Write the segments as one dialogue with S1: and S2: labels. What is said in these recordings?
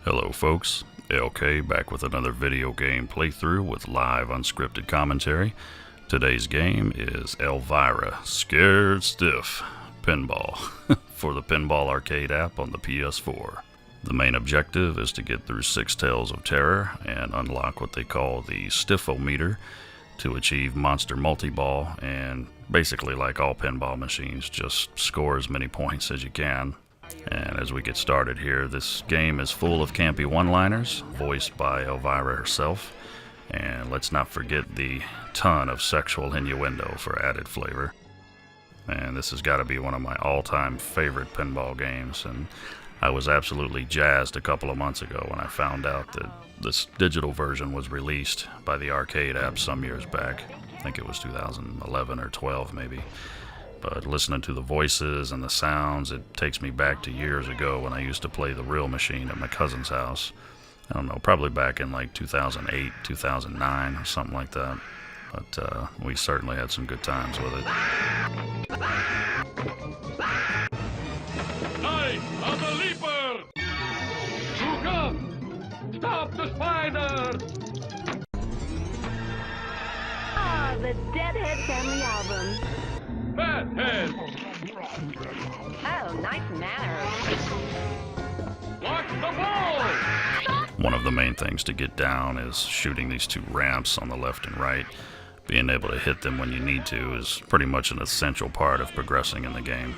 S1: Hello folks, LK back with another video game playthrough with live unscripted commentary. Today's game is Elvira, Scared Stiff, Pinball, for the Pinball arcade app on the PS4. The main objective is to get through 6 Tales of Terror and unlock what they call the Stiffometer to achieve Monster Multi-Ball, and basically like all pinball machines, just score as many points as you can. And as we get started here, this game is full of campy one-liners, voiced by Elvira herself, and let's not forget the ton of sexual innuendo for added flavor. And this has got to be one of my all-time favorite pinball games, and I was absolutely jazzed a couple of months ago when I found out that this digital version was released by the arcade app some years back. I think it was 2011 or 12 maybe. But listening to the voices and the sounds, it takes me back to years ago when I used to play the real machine at my cousin's house. I don't know, probably back in like 2008, 2009, or something like that. But we certainly had some good times with it.
S2: I am the leaper! Look up! Stop the spider!
S3: Ah, the Deadhead family album.
S2: Fathead!
S3: Oh, nice manners.
S2: Watch the ball!
S1: One of the main things to get down is shooting these 2 ramps on the left and right. Being able to hit them when you need to is pretty much an essential part of progressing in the game.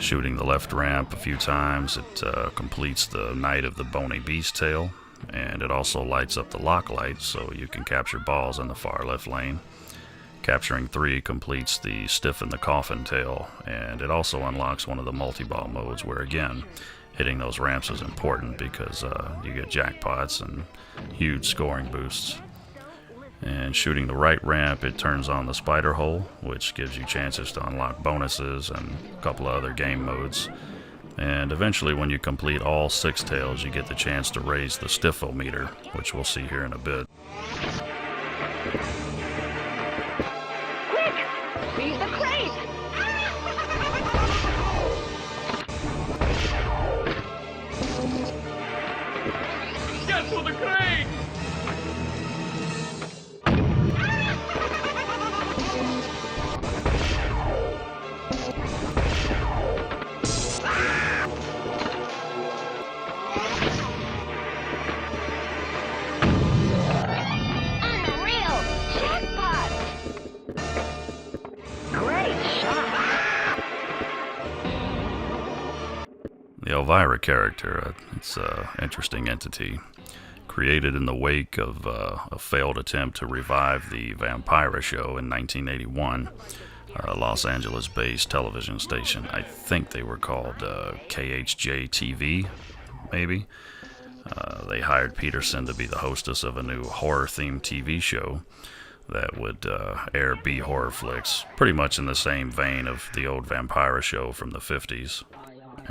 S1: Shooting the left ramp a few times, it completes the Night of the Bony Beast tail, and it also lights up the lock light so you can capture balls in the far left lane. Capturing 3 completes the Stiffen the Coffin tail, and it also unlocks one of the multi-ball modes where, again, hitting those ramps is important because you get jackpots and huge scoring boosts. And shooting the right ramp, it turns on the spider hole, which gives you chances to unlock bonuses and a couple of other game modes. And eventually, when you complete all 6 tails, you get the chance to raise the Stiffometer, which we'll see here in a bit.
S3: Beat the crate!
S2: Get to the crate!
S3: Unreal! Jackpot! Great shot!
S1: The Elvira character, it's an interesting entity. Created in the wake of a failed attempt to revive the Vampira show in 1981, a Los Angeles-based television station. I think they were called KHJ TV, maybe. They hired Peterson to be the hostess of a new horror-themed TV show that would air B-horror flicks, pretty much in the same vein of the old Vampira show from the 50s.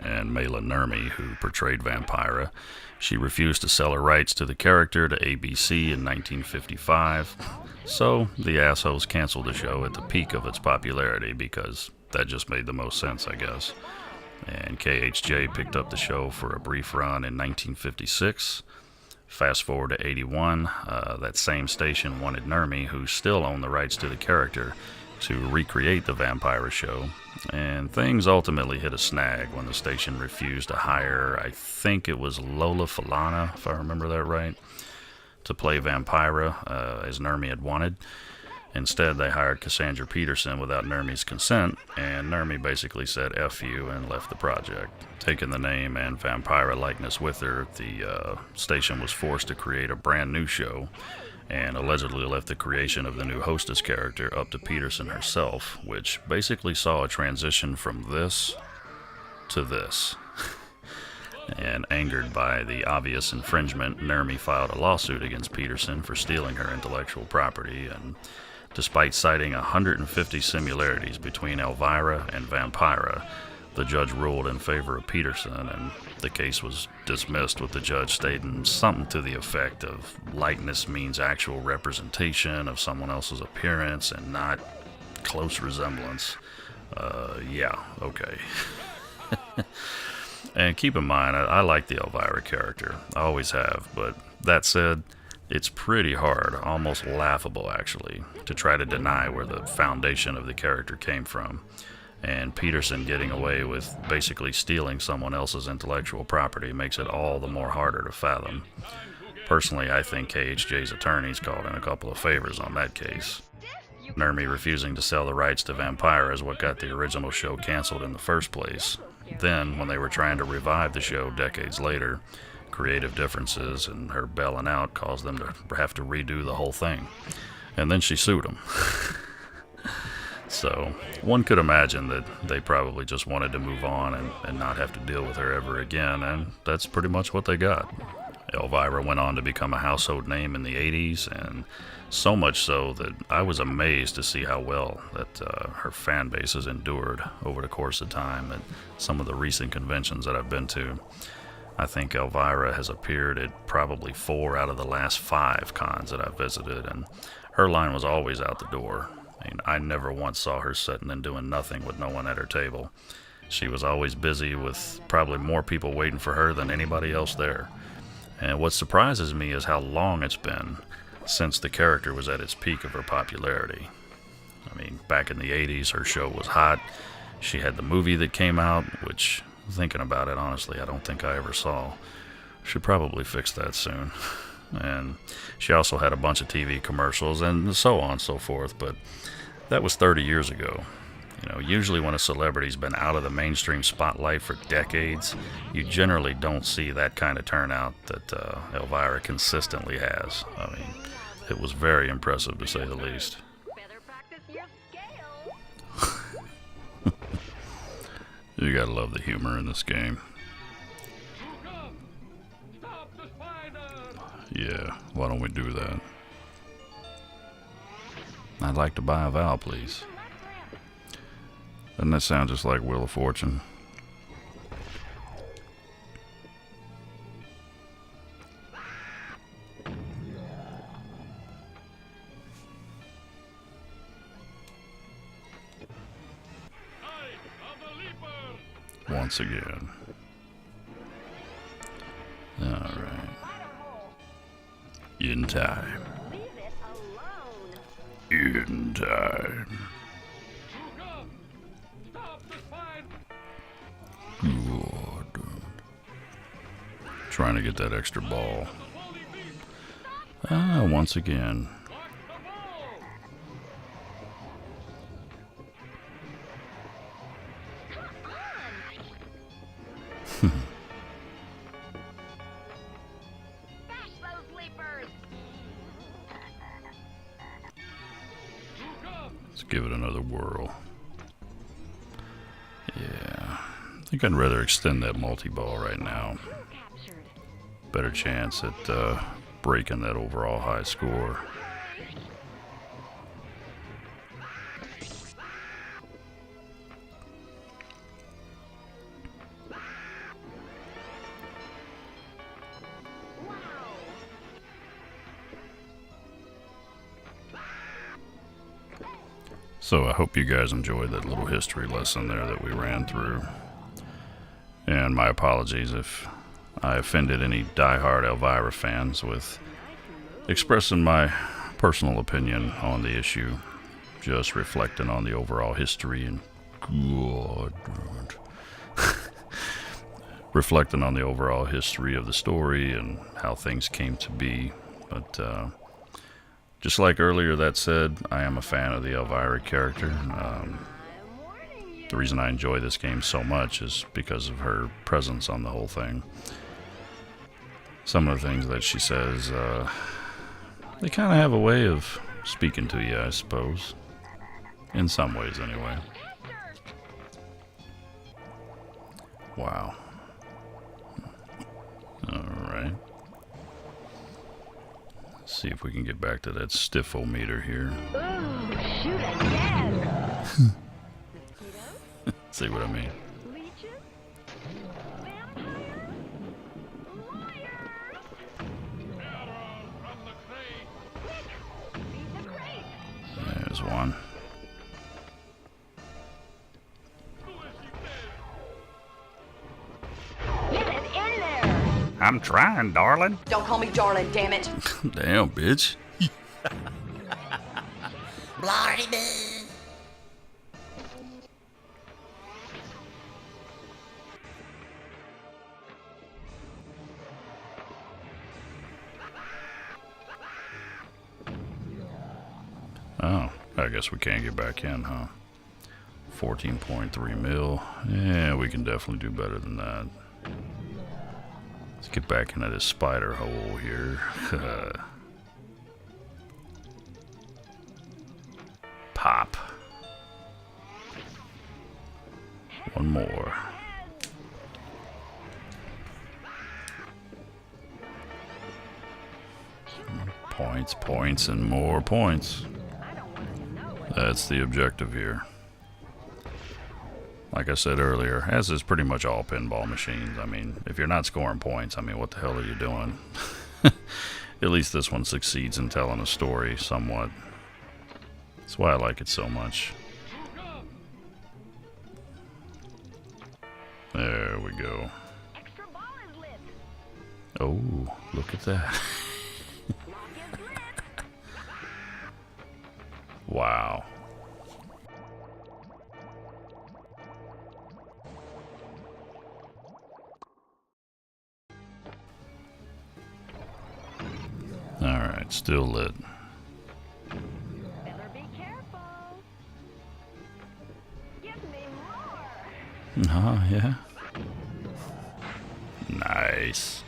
S1: And Mela Nurmi, who portrayed Vampira, she refused to sell her rights to the character to ABC in 1955, so the assholes canceled the show at the peak of its popularity because that just made the most sense, I guess. And KHJ picked up the show for a brief run in 1956. Fast forward to 81, that same station wanted Nurmi, who still owned the rights to the character, to recreate the Vampira show, and things ultimately hit a snag when the station refused to hire, I think it was Lola Falana, if I remember that right, to play Vampira as Nurmi had wanted. Instead, they hired Cassandra Peterson without Nurmi's consent, and Nurmi basically said F you and left the project. Taking the name and Vampira likeness with her, the station was forced to create a brand new show, and allegedly left the creation of the new hostess character up to Peterson herself, which basically saw a transition from this to this. And angered by the obvious infringement, Nurmi filed a lawsuit against Peterson for stealing her intellectual property, and despite citing 150 similarities between Elvira and Vampira, the judge ruled in favor of Peterson, and the case was dismissed with the judge stating something to the effect of likeness means actual representation of someone else's appearance and not close resemblance. Yeah, okay. And keep in mind, I like the Elvira character. I always have. But that said, it's pretty hard, almost laughable actually, to try to deny where the foundation of the character came from. And Peterson getting away with basically stealing someone else's intellectual property makes it all the more harder to fathom. Personally, I think KHJ's attorneys called in a couple of favors on that case. Nermi refusing to sell the rights to Vampira is what got the original show canceled in the first place. Then, when they were trying to revive the show decades later, creative differences and her bailing out caused them to have to redo the whole thing. And then she sued them. So, one could imagine that they probably just wanted to move on and not have to deal with her ever again, and that's pretty much what they got. Elvira went on to become a household name in the 80s, and so much so that I was amazed to see how well that her fan base has endured over the course of time at some of the recent conventions that I've been to. I think Elvira has appeared at probably 4 out of the last 5 cons that I've visited, and her line was always out the door. I mean, I never once saw her sitting and doing nothing with no one at her table. She was always busy with probably more people waiting for her than anybody else there. And what surprises me is how long it's been since the character was at its peak of her popularity. I mean, back in the 80s, her show was hot. She had the movie that came out, which, thinking about it, honestly, I don't think I ever saw. Should probably fix that soon. And she also had a bunch of TV commercials and so on and so forth, but that was 30 years ago. You know, usually when a celebrity's been out of the mainstream spotlight for decades, you generally don't see that kind of turnout that Elvira consistently has. I mean, it was very impressive to say the least. You gotta love the humor in this game. Yeah, why don't we do that? I'd like to buy a vowel, please. Doesn't that sound just like Wheel of Fortune? Once again. Alright. In time. In time. Good. Trying to get that extra ball. Once again. Let's give it another whirl. Yeah. I think I'd rather extend that multi-ball right now. Better chance at breaking that overall high score. So I hope you guys enjoyed that little history lesson there that we ran through. And my apologies if I offended any diehard Elvira fans with expressing my personal opinion on the issue, just reflecting on the overall history and reflecting on the overall history of the story and how things came to be. But just like earlier that said, I am a fan of the Elvira character. The reason I enjoy this game so much is because of her presence on the whole thing. Some of the things that she says, they kind of have a way of speaking to you, I suppose. In some ways, anyway. Wow. Alright. Let's see if we can get back to that stiffometer here.
S3: Ooh, shoot again.
S1: See what I mean? There's one. I'm trying, darling.
S4: Don't call me darling, damn it.
S1: Damn, bitch.
S4: Blarty.
S1: Oh, I guess we can't get back in, huh? 14.3 mil. Yeah, we can definitely do better than that. Let's get back into this spider hole here. Pop. One more. Points, points, and more points. That's the objective here. Like I said earlier, as is pretty much all pinball machines. I mean, if you're not scoring points, I mean, what the hell are you doing? At least this one succeeds in telling a story somewhat. That's why I like it so much. There we go. Oh, look at that. Wow. Alright, still lit.
S3: Better be careful. Give me more.
S1: Oh, yeah. Nice.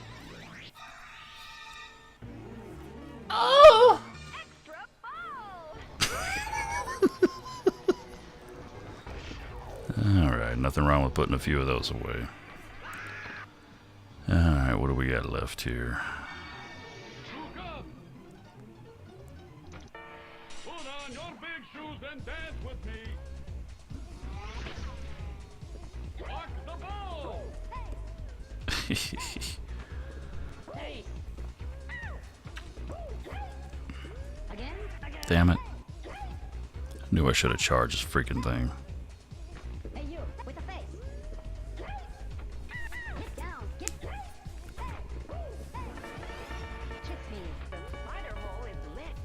S4: Oh!
S3: Extra ball.
S1: Alright, nothing wrong with putting a few of those away. Alright, what do we got left here?
S2: Put on your big shoes and dance with me. Rock the ball.
S1: Damn it. Knew I should have charged this freaking thing.
S3: Hey, you, with the face. Get down, get down. Kiss me. The spider hole is lit.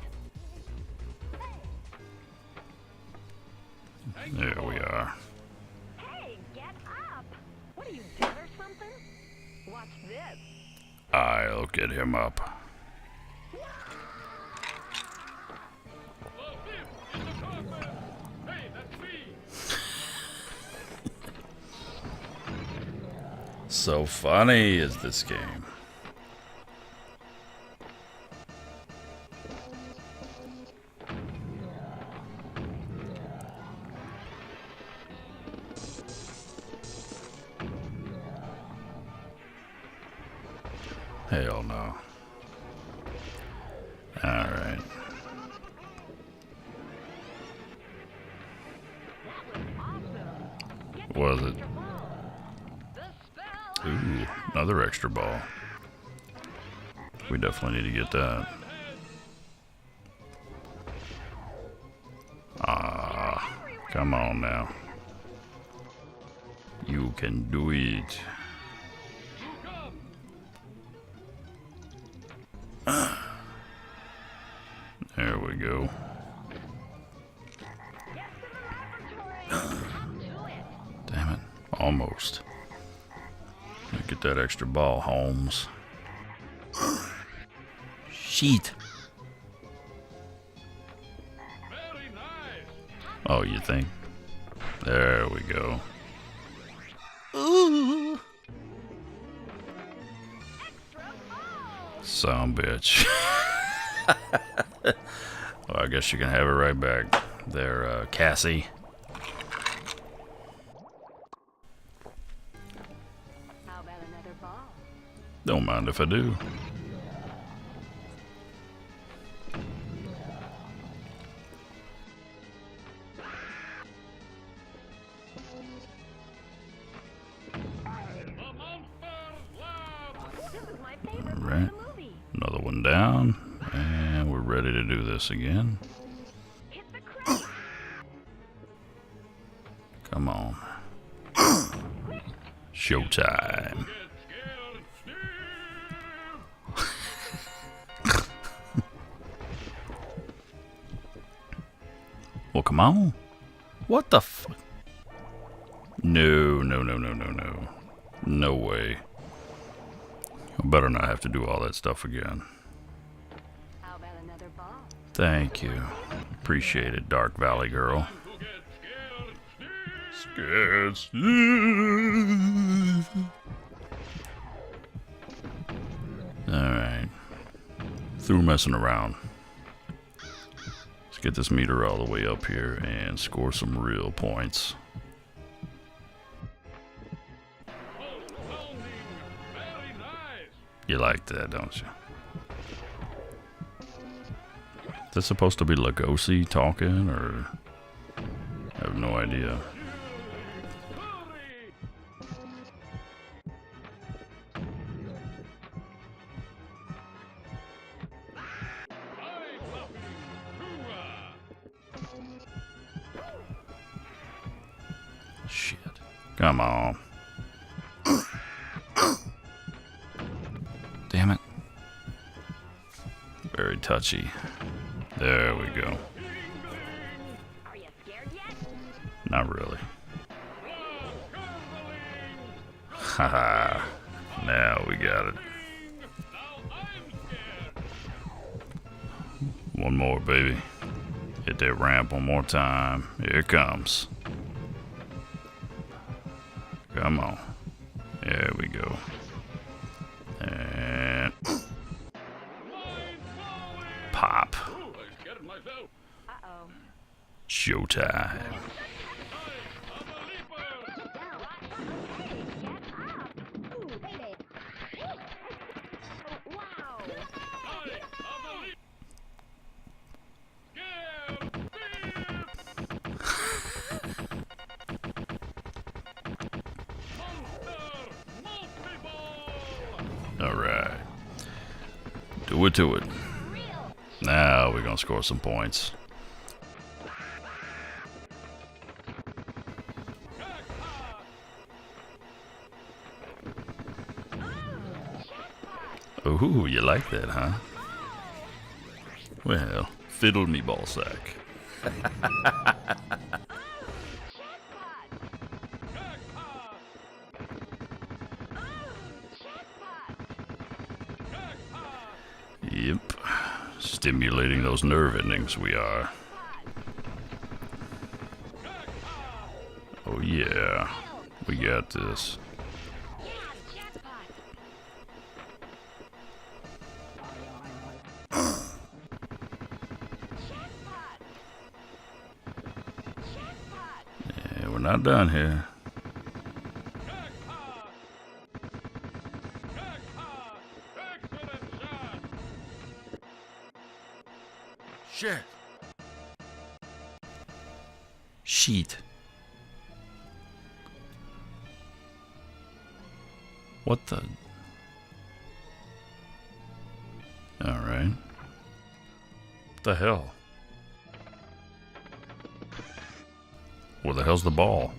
S1: There we are.
S3: Hey, get up. What are you, dead or something? Watch this.
S1: I'll get him up.
S2: The thief in the carpet. Hey, that's me.
S1: So funny is this game. Hell no. Alright. Was it? Ooh, another extra ball. We definitely need to get that. Ah, come on now. You can do it. There we go. Damn it. Almost. Get that extra ball, Holmes. Sheet.
S2: Very nice.
S1: Oh, you think? There we go. Son of a bitch. Well, I guess you can have it right back there, Cassie.
S3: How about another ball?
S1: Don't mind if I do.
S2: The monster's lab.
S3: This is my favorite
S1: All
S3: part
S1: right.
S3: of the movie.
S1: Another one down. And we're ready to do this again.
S3: Hit the crate.
S1: Come on. Showtime.
S2: Get scared.
S1: Well, come on. What the fuck? No, no, no, no, no, no. No way. I better not have to do all that stuff again.
S3: How about another ball?
S1: Thank you. Appreciate it, Dark Valley girl. Scared. Alright. Through messing around. Let's get this meter all the way up here and score some real points. You like that, don't you? Is this supposed to be Lugosi talking, or... I have no idea. Shit. Come on. Damn it. Very touchy. There we go.
S3: Are you scared yet?
S1: Not really. Haha. Now we got it. One more, baby. Hit that ramp one more time. Here it comes. Come on. There we go. And pop.
S3: Uh-oh.
S1: Showtime.
S3: Wow.
S1: Alright. Do it to it. Now we're gonna score some points. Ooh, you like that, huh? Well, fiddle me ballsack. Yep. Stimulating those nerve endings we are. Oh yeah. We got this. Yeah, we're not done here.
S2: Shit.
S1: Sheet. What the? Alright. What the hell? Where the hell's the ball?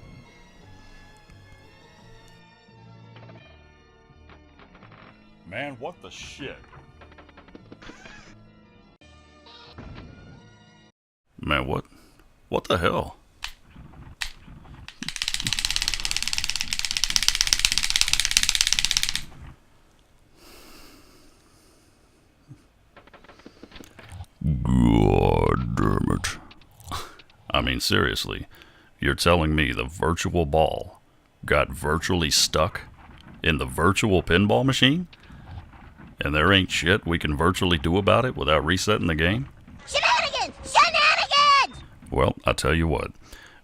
S1: Man, what the shit? Man, what the hell? God damn it. I mean, seriously, you're telling me the virtual ball got virtually stuck in the virtual pinball machine? And there ain't shit we can virtually do about it without resetting the game?
S4: Shenanigans! Shenanigans!
S1: Well, I tell you what,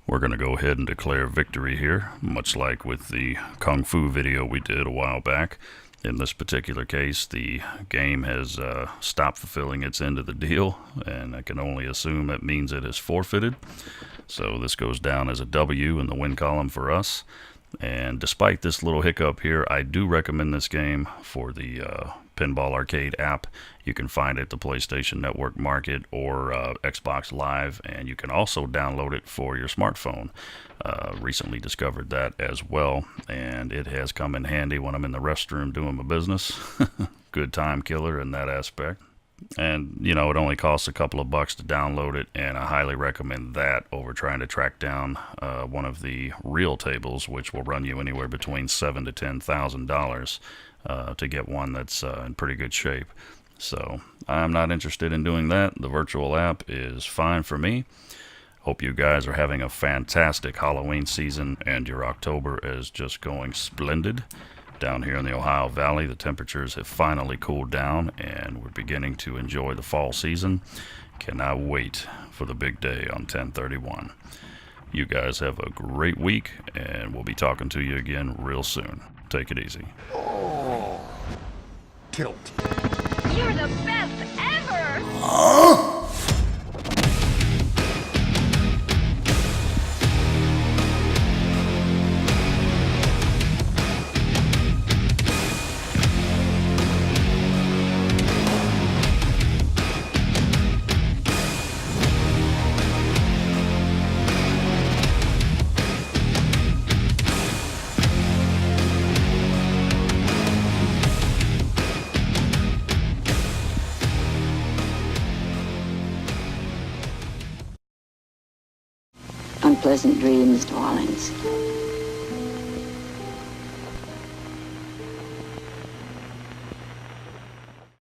S1: we're going to go ahead and declare victory here, much like with the Kung Fu video we did a while back. In this particular case, the game has stopped fulfilling its end of the deal, and I can only assume that means it is forfeited. So this goes down as a W in the win column for us. And despite this little hiccup here, I do recommend this game for the Pinball Arcade app. You can find it at the PlayStation Network Market or Xbox Live, and you can also download it for your smartphone. Recently discovered that as well, and it has come in handy when I'm in the restroom doing my business. Good time killer in that aspect. And, you know, it only costs a couple of bucks to download it, and I highly recommend that over trying to track down one of the real tables, which will run you anywhere between $7,000 to $10,000 to get one that's in pretty good shape. So I'm not interested in doing that. The virtual app is fine for me. Hope you guys are having a fantastic Halloween season, and your October is just going splendid. Down here in the Ohio Valley, the temperatures have finally cooled down, and we're beginning to enjoy the fall season. Cannot wait for the big day on 10/31. You guys have a great week, and we'll be talking to you again real soon. Take it easy.
S5: Tilt.
S3: You're the best ever!
S6: Unpleasant dreams, darlings.